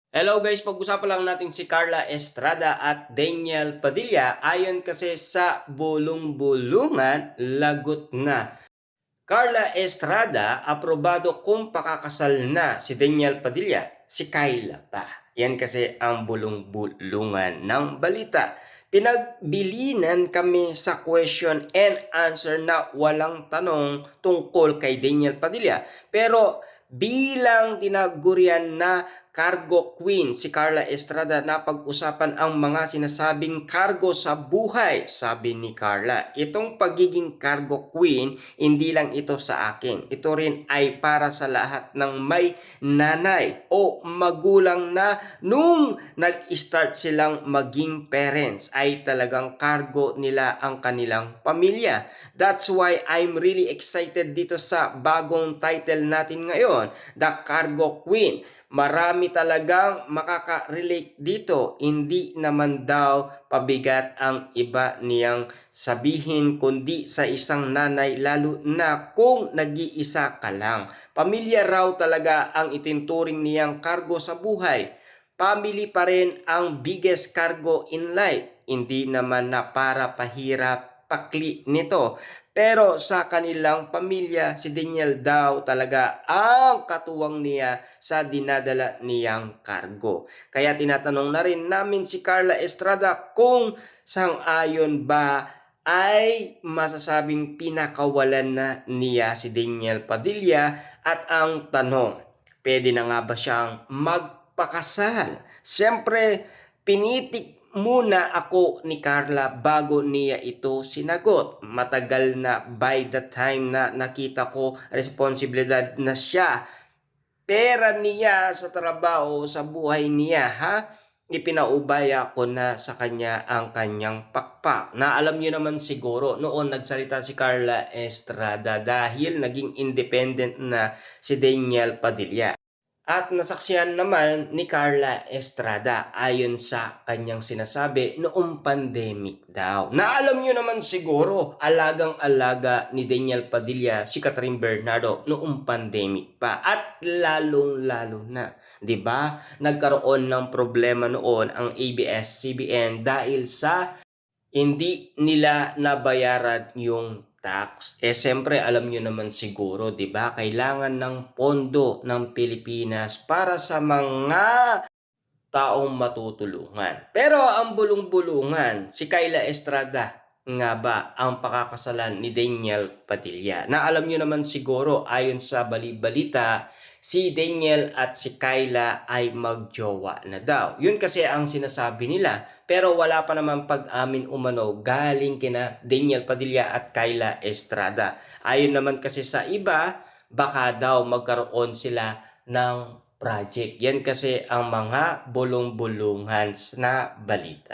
Hello guys, pag-usapan lang natin si Carla Estrada at Daniel Padilla. Ayon kasi sa bulong-bulungan, lagot na. Carla Estrada, aprobado kung pakakasal na si Daniel Padilla, si Kyla pa. Yan kasi ang bulong-bulungan ng balita. Pinagbilinan kami sa question and answer na walang tanong tungkol kay Daniel Padilla. Pero bilang tinagurian na cargo queen si Carla Estrada, na pag-usapan ang mga sinasabing cargo sa buhay, sabi ni Carla. Itong pagiging cargo queen, hindi lang ito sa akin. Ito rin ay para sa lahat ng may nanay o magulang na nung nag-start silang maging parents ay talagang cargo nila ang kanilang pamilya. That's why I'm really excited dito sa bagong title natin ngayon, The Cargo Queen. Marami talagang makaka-relate dito. Hindi naman daw pabigat ang iba niyang sabihin kundi sa isang nanay, lalo na kung nag-iisa ka lang. Pamilya raw talaga ang itinturing niyang cargo sa buhay. Family pa rin ang biggest cargo in life. Hindi naman na para pahirap pakli nito. Pero sa kanilang pamilya, si Daniel daw talaga ang katuwang niya sa dinadala niyang kargo. Kaya tinatanong na rin namin si Carla Estrada kung sang-ayon ba ay masasabing pinakawalan na niya si Daniel Padilla, at ang tanong, pwede na nga ba siyang magpakasal? Siyempre, pinitik muna ako ni Carla bago niya ito sinagot. Matagal na by the time na nakita ko responsibilidad na siya, pera niya sa trabaho, sa buhay niya, ipinaubaya ko na sa kanya ang kanyang pakpak. Na alam niyo naman siguro, noon nagsalita si Carla Estrada dahil naging independent na si Daniel Padilla. At nasaksihan naman ni Carla Estrada ayon sa kanyang sinasabi noong pandemic daw. Na alam nyo naman siguro, alagang-alaga ni Daniel Padilla si Catherine Bernardo noong pandemic pa. At lalong-lalo na, 'di ba? Nagkaroon ng problema noon ang ABS-CBN dahil sa hindi nila nabayaran yung tax. Siyempre alam niyo naman siguro, 'di ba? Kailangan ng pondo ng Pilipinas para sa mga taong matutulungan. Pero ang bulong-bulungan, si Kyla Estrada nga ba ang pakakasalan ni Daniel Padilla? Na alam niyo naman siguro, ayon sa bali-balita, si Daniel at si Kyla ay magjowa na daw. Yun kasi ang sinasabi nila. Pero wala pa naman pag-amin umano galing kina Daniel Padilla at Kyla Estrada. Ayon naman kasi sa iba, baka daw magkaroon sila ng project. Yan kasi ang mga bulong-bulungan na balita.